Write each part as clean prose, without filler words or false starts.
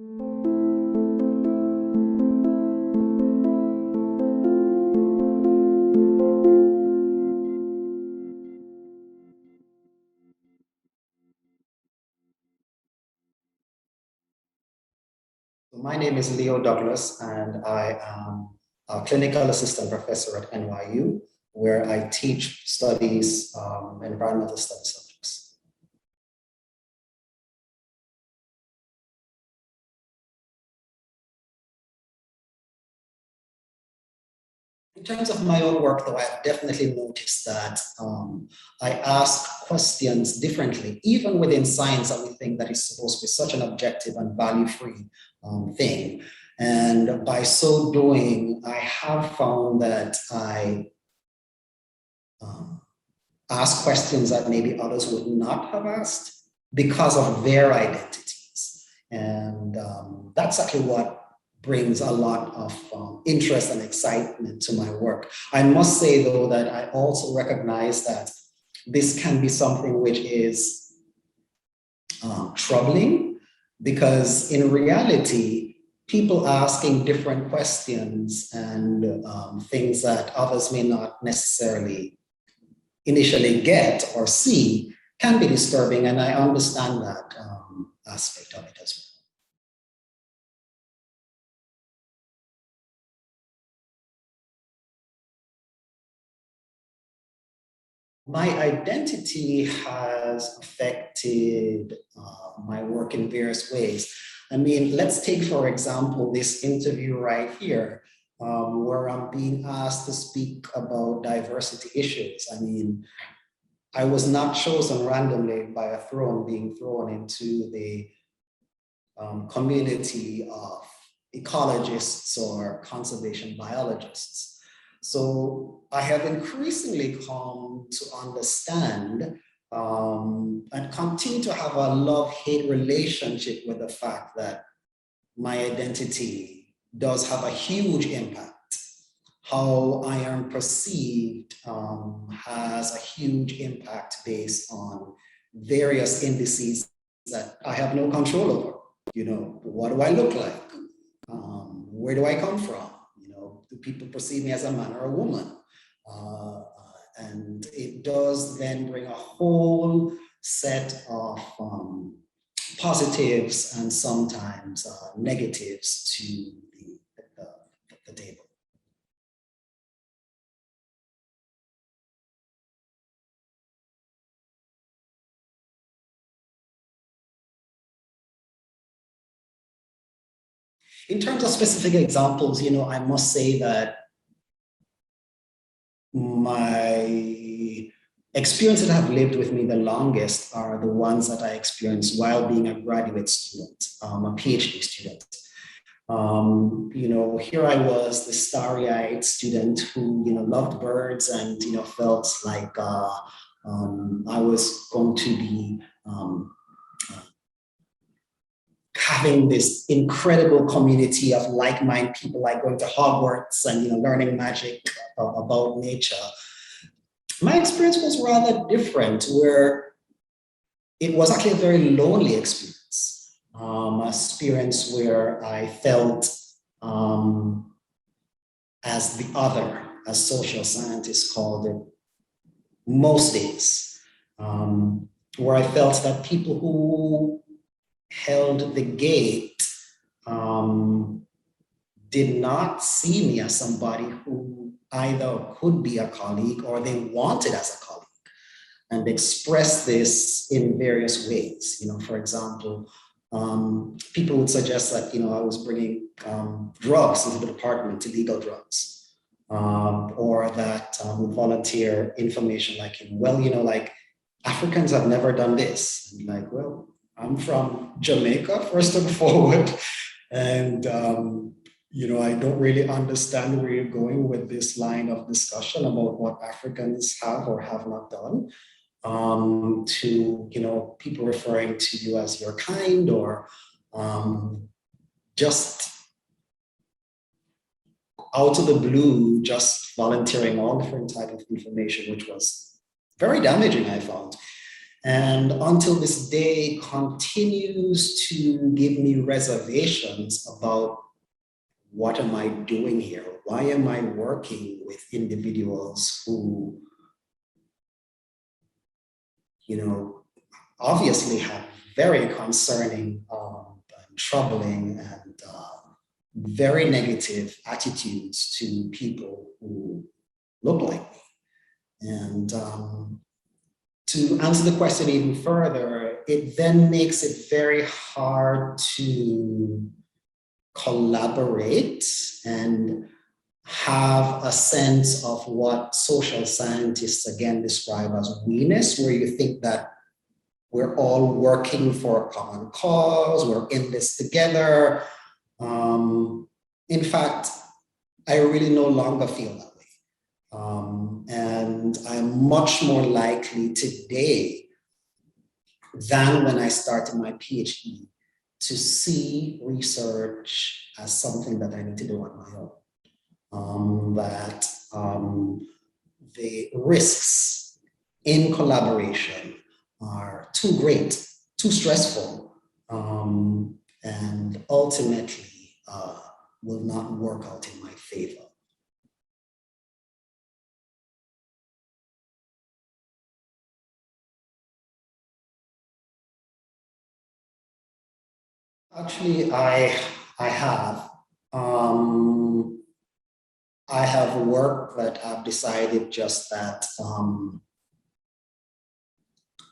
My name is Leo Douglas, and I am a clinical assistant professor at NYU, where I teach studies, environmental studies subjects. In terms of my own work, though, I've definitely noticed that I ask questions differently, even within science that we think that is supposed to be such an objective and value-free thing. And by so doing, I have found that I ask questions that maybe others would not have asked because of their identities. And that's actually what brings a lot of interest and excitement to my work. I must say, though, that I also recognize that this can be something which is troubling, because in reality, people asking different questions and things that others may not necessarily initially get or see can be disturbing, and I understand that aspect of it as well. My identity has affected my work in various ways. I mean, let's take, for example, this interview right here, where I'm being asked to speak about diversity issues. I mean, I was not chosen randomly by a throne being thrown into the community of ecologists or conservation biologists. So I have increasingly come to understand and continue to have a love-hate relationship with the fact that my identity does have a huge impact. How I am perceived has a huge impact based on various indices that I have no control over. You know, what do I look like? Where do I come from? You know, do people perceive me as a man or a woman? And it does then bring a whole set of positives and sometimes negatives to the table. In terms of specific examples, you know, I must say that my experiences that have lived with me the longest are the ones that I experienced while being a graduate student, a PhD student. You know, here I was, the starry-eyed student who, you know, loved birds and, you know, felt like I was going to be having this incredible community of like-minded people, like going to Hogwarts and, you know, learning magic about nature. My experience was rather different, where it was actually a very lonely experience, experience where I felt as the other, as social scientists called it, most days, where I felt that people who held the gate did not see me as somebody who either could be a colleague or they wanted as a colleague, and express this in various ways. You know, for example, people would suggest that, you know, I was bringing drugs into the department, illegal drugs, or that would volunteer information like, well, you know, like, Africans have never done this. And like, well, I'm from Jamaica, first and forward, and you know, I don't really understand where you're going with this line of discussion about what Africans have or have not done. To, you know, people referring to you as your kind, or just out of the blue, just volunteering all different type of information, which was very damaging, I found. And until this day continues to give me reservations about what am I doing here? Why am I working with individuals who, obviously have very concerning, troubling, and very negative attitudes to people who look like me. And to answer the question even further, it then makes it very hard to collaborate and have a sense of what social scientists again describe as we-ness, where you think that we're all working for a common cause, we're in this together. In fact, I really no longer feel that way. And I'm much more likely today than when I started my PhD to see research as something that I need to do on my own. That the risks in collaboration are too great, too stressful, and ultimately will not work out in my favor. Actually, I have. I have work that I've decided just that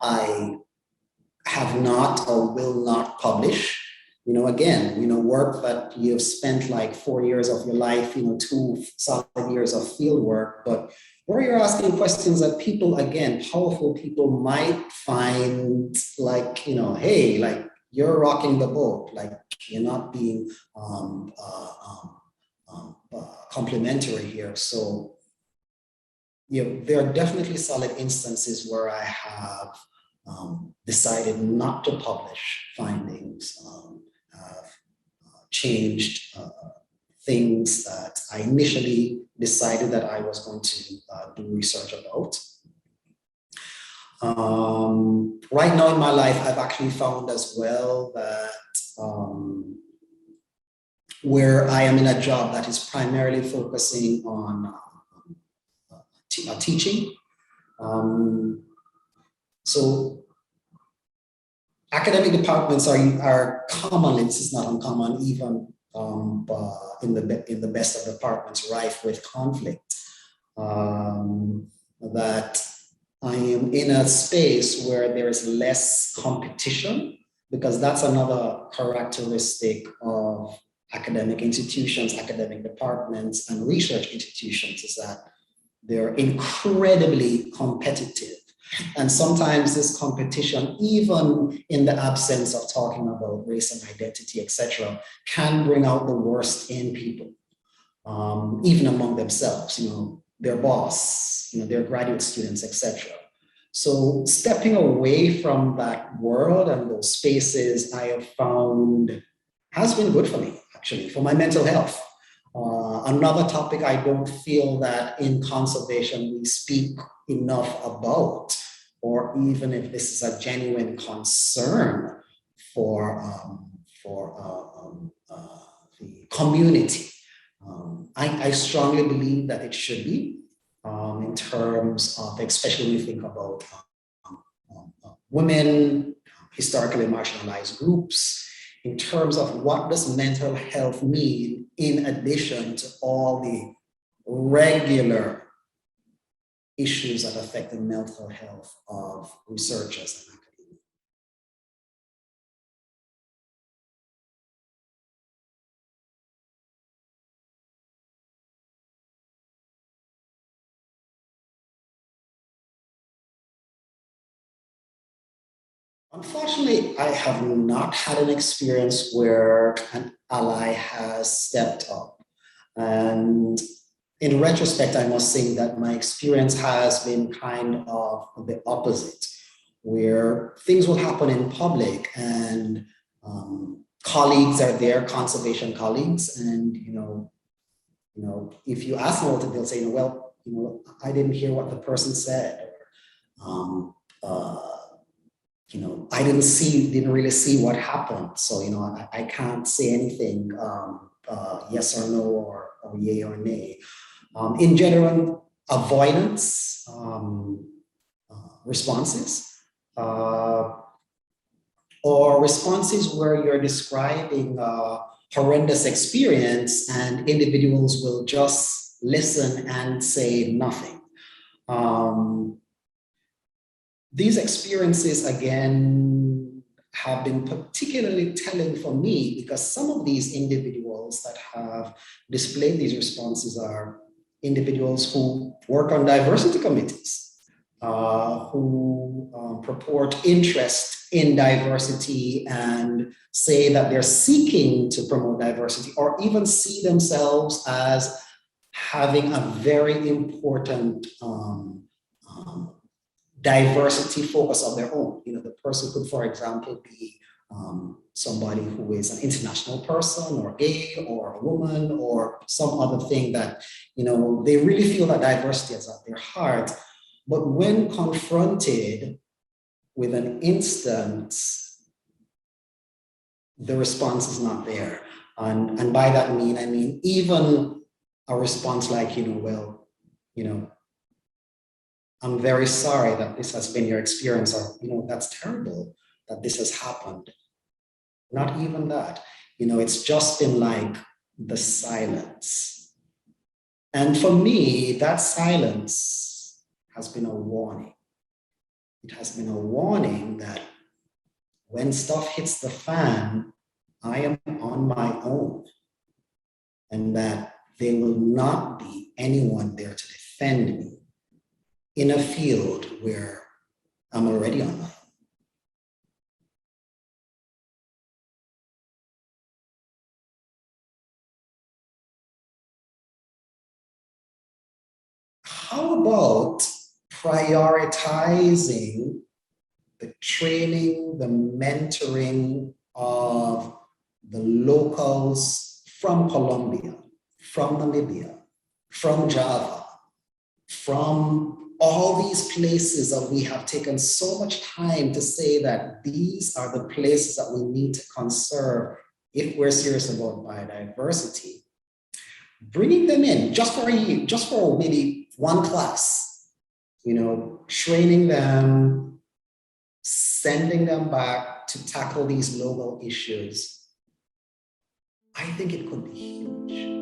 I have not or will not publish. Again, work that you've spent like 4 years of your life, 2 solid years of field work, but where you're asking questions that people, again, powerful people might find like, hey, like you're rocking the boat, like you're not being complimentary here. So, there are definitely solid instances where I have decided not to publish findings, have changed things that I initially decided that I was going to do research about. Right now in my life, I've actually found as well that where I am in a job that is primarily focusing on teaching. So academic departments are commonly, this is not uncommon, even in the best of departments, rife with conflict. That I am in a space where there is less competition, because that's another characteristic of academic institutions, academic departments, and research institutions, is that they're incredibly competitive. And sometimes this competition, even in the absence of talking about race and identity, etc., can bring out the worst in people, even among themselves, their boss, their graduate students, etc. So stepping away from that world and those spaces, I have found has been good for me, actually, for my mental health. Another topic I don't feel that in conservation we speak enough about, or even if this is a genuine concern for the community. I strongly believe that it should be, in terms of, especially when you think about women, historically marginalized groups, in terms of what does mental health mean in addition to all the regular issues that affect the mental health of researchers and academia. Unfortunately, I have not had an experience where an ally has stepped up. And in retrospect, I must say that my experience has been kind of the opposite, where things will happen in public and colleagues are there, conservation colleagues, and if you ask them about it, they'll say, well, I didn't hear what the person said. I didn't really see what happened. So, I can't say anything, yes or no, or yay or nay. In general, avoidance responses, or responses where you're describing a horrendous experience and individuals will just listen and say nothing. These experiences, again, have been particularly telling for me because some of these individuals that have displayed these responses are individuals who work on diversity committees, who purport interest in diversity and say that they're seeking to promote diversity, or even see themselves as having a very important diversity focus of their own. The person could, for example, be somebody who is an international person, or gay, or a woman, or some other thing that, they really feel that diversity is at their heart. But when confronted with an instance, the response is not there. And by that I mean even a response like, I'm very sorry that this has been your experience, or, that's terrible that this has happened. Not even that. It's just been like the silence. And for me, that silence has been a warning. It has been a warning that when stuff hits the fan, I am on my own, and that there will not be anyone there to defend me in a field where I'm already on my own. How about prioritizing the training, the mentoring of the locals from Colombia, from Namibia, from Java, from all these places that we have taken so much time to say that these are the places that we need to conserve if we're serious about biodiversity. Bringing them in just for a year, just for maybe one class, training them, sending them back to tackle these local issues. I think it could be huge.